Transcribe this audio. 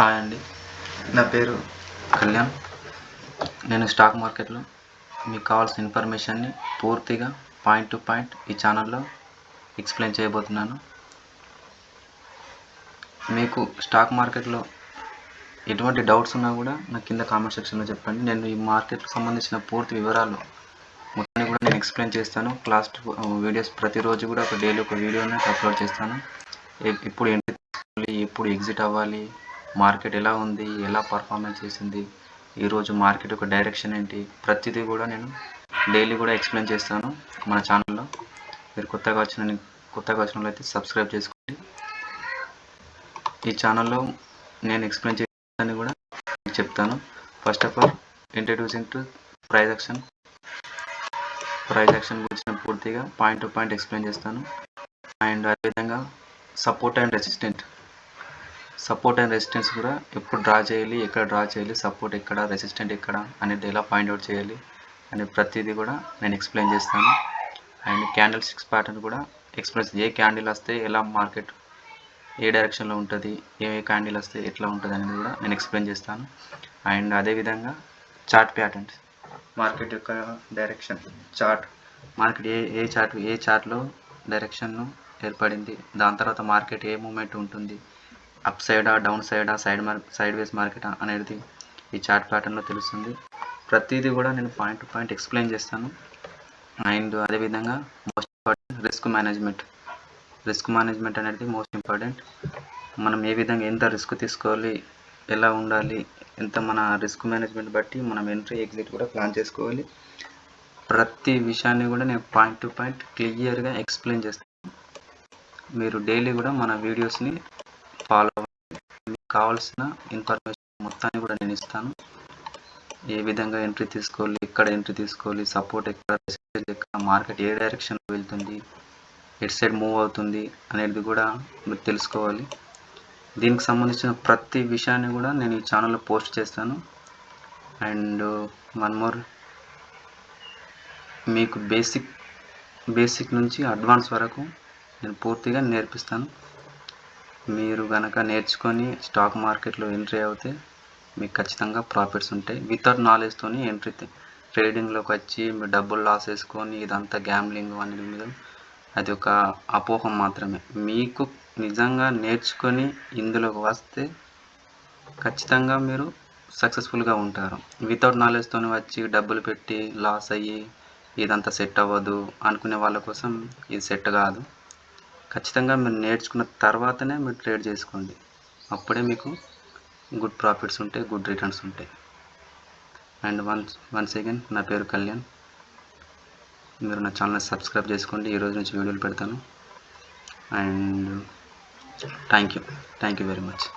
Hi అండి, నా పేరు కళ్యాణ్. నేను స్టాక్ మార్కెట్లో మీకు కావాల్సిన ఇన్ఫర్మేషన్ని పూర్తిగా పాయింట్ టు పాయింట్ ఈ ఛానల్లో ఎక్స్ప్లెయిన్ చేయబోతున్నాను. మీకు స్టాక్ మార్కెట్లో ఎటువంటి డౌట్స్ ఉన్నా కూడా నాకు కింద కామెంట్ సెక్షన్లో చెప్పండి. నేను ఈ మార్కెట్కి సంబంధించిన పూర్తి వివరాలు మొత్తాన్ని కూడా నేను ఎక్స్ప్లెయిన్ చేస్తాను. లాస్ట్ వీడియోస్ ప్రతిరోజు కూడా డైలీ ఒక వీడియోని అప్లోడ్ చేస్తాను. ఇప్పుడు ఎంట్రీ తీసుకోవాలి, ఎప్పుడు ఎగ్జిట్ అవ్వాలి, మార్కెట్ ఎలా ఉంది, ఎలా పర్ఫార్మెన్స్ చేసింది, ఈరోజు మార్కెట్ యొక్క డైరెక్షన్ ఏంటి, ప్రతిదీ కూడా నేను డైలీ కూడా ఎక్స్ప్లెయిన్ చేస్తాను మన ఛానల్లో. మీరు కొత్తగా వచ్చిన వాళ్ళైతే సబ్స్క్రైబ్ చేసుకోండి. ఈ ఛానల్లో నేను ఎక్స్ప్లెయిన్ చేసేదాన్ని కూడా చెప్తాను. First of all introducing to price action గురించి పూర్తిగా పాయింట్ టు పాయింట్ ఎక్స్ప్లెయిన్ చేస్తాను. అండ్ అదేవిధంగా సపోర్ట్ అండ్ రెసిస్టెన్స్ కూడా ఎప్పుడు డ్రా చేయాలి, ఎక్కడ డ్రా చేయాలి, సపోర్ట్ ఎక్కడ, రెసిస్టెంట్ ఎక్కడ అనేది ఎలా ఫైండ్ అవుట్ చేయాలి అనే ప్రతిదీ కూడా నేను ఎక్స్ప్లెయిన్ చేస్తాను. అండ్ క్యాండిల్ స్టిక్స్ ప్యాటర్న్ కూడా ఎక్స్ప్లెయిన్, ఏ క్యాండిల్ వస్తే ఎలా మార్కెట్ ఏ డైరెక్షన్లో ఉంటుంది, ఏ క్యాండిల్ వస్తే ఎట్లా ఉంటుంది అనేది కూడా నేను ఎక్స్ప్లెయిన్ చేస్తాను. అండ్ అదేవిధంగా చార్ట్ ప్యాటర్న్స్, మార్కెట్ యొక్క డైరెక్షన్ చార్ట్, మార్కెట్ ఏ చార్ట్లో డైరెక్షన్ను ఏర్పడింది, దాని తర్వాత మార్కెట్ ఏ మూమెంట్ ఉంటుంది, అప్ సైడా, డౌన్ సైడా, సైడ్ వేస్ మార్కెట్ అనేది ఈ చార్ట్ ప్యాటర్న్లో తెలుస్తుంది. ప్రతిదీ కూడా నేను పాయింట్ టు పాయింట్ ఎక్స్ప్లెయిన్ చేస్తాను. అండ్ అదేవిధంగా మోస్ట్ ఇంపార్టెంట్ రిస్క్ మేనేజ్మెంట్ అనేది మోస్ట్ ఇంపార్టెంట్. మనం ఏ విధంగా ఎంత రిస్క్ తీసుకోవాలి, ఎలా ఉండాలి, ఎంత మన రిస్క్ మేనేజ్మెంట్ బట్టి మనం ఎంట్రీ ఎగ్జిట్ కూడా ప్లాన్ చేసుకోవాలి. ప్రతి విషయాన్ని కూడా నేను పాయింట్ టు పాయింట్ క్లియర్గా ఎక్స్ప్లెయిన్ చేస్తాను. మీరు డైలీ కూడా మన వీడియోస్ని ఫాలో అవ్వండి. మీకు కావాల్సిన ఇన్ఫర్మేషన్ మొత్తాన్ని కూడా నేను ఇస్తాను. ఏ విధంగా ఎంట్రీ తీసుకోవాలి, ఎక్కడ ఎంట్రీ తీసుకోవాలి, సపోర్ట్ ఎక్కడ, రెసిస్టెన్స్ ఎక్కడ, మార్కెట్ ఏ డైరెక్షన్లో వెళ్తుంది, ఎటు సైడ్ మూవ్ అవుతుంది అనేది కూడా మీరు తెలుసుకోవాలి. దీనికి సంబంధించిన ప్రతి విషయాన్ని కూడా నేను ఈ ఛానల్లో పోస్ట్ చేస్తాను. అండ్ వన్ మోర్, మీకు బేసిక్ నుంచి అడ్వాన్స్ వరకు నేను పూర్తిగా నేర్పిస్తాను. మీరు కనుక నేర్చుకొని స్టాక్ మార్కెట్లో ఎంట్రీ అవుతే మీకు ఖచ్చితంగా ప్రాఫిట్స్ ఉంటాయి. వితౌట్ నాలెడ్జ్తోని ఎంట్రీ ట్రేడింగ్లోకి వచ్చి మీరు డబ్బులు లాస్ వేసుకొని ఇదంతా గ్యాంబ్లింగ్ అనేది మీద అది ఒక అపోహం మాత్రమే. మీకు నిజంగా నేర్చుకొని ఇందులోకి వస్తే ఖచ్చితంగా మీరు సక్సెస్ఫుల్గా ఉంటారు. వితౌట్ నాలెడ్జ్తో వచ్చి డబ్బులు పెట్టి లాస్ అయ్యి ఇదంతా సెట్ అవ్వదు అనుకునే వాళ్ళ కోసం ఇది సెట్ కాదు. ఖచ్చితంగా మీరు నేర్చుకున్న తర్వాతనే మీరు ట్రేడ్ చేసుకోండి. అప్పుడే మీకు గుడ్ ప్రాఫిట్స్ ఉంటాయి, గుడ్ రిటర్న్స్ ఉంటాయి. అండ్ వన్స్ అగైన్ నా పేరు కళ్యాణ్. మీరు నా ఛానల్ సబ్స్క్రైబ్ చేసుకోండి. ఈరోజు నుంచి వీడియోలు పెడతాను. And thank you very much.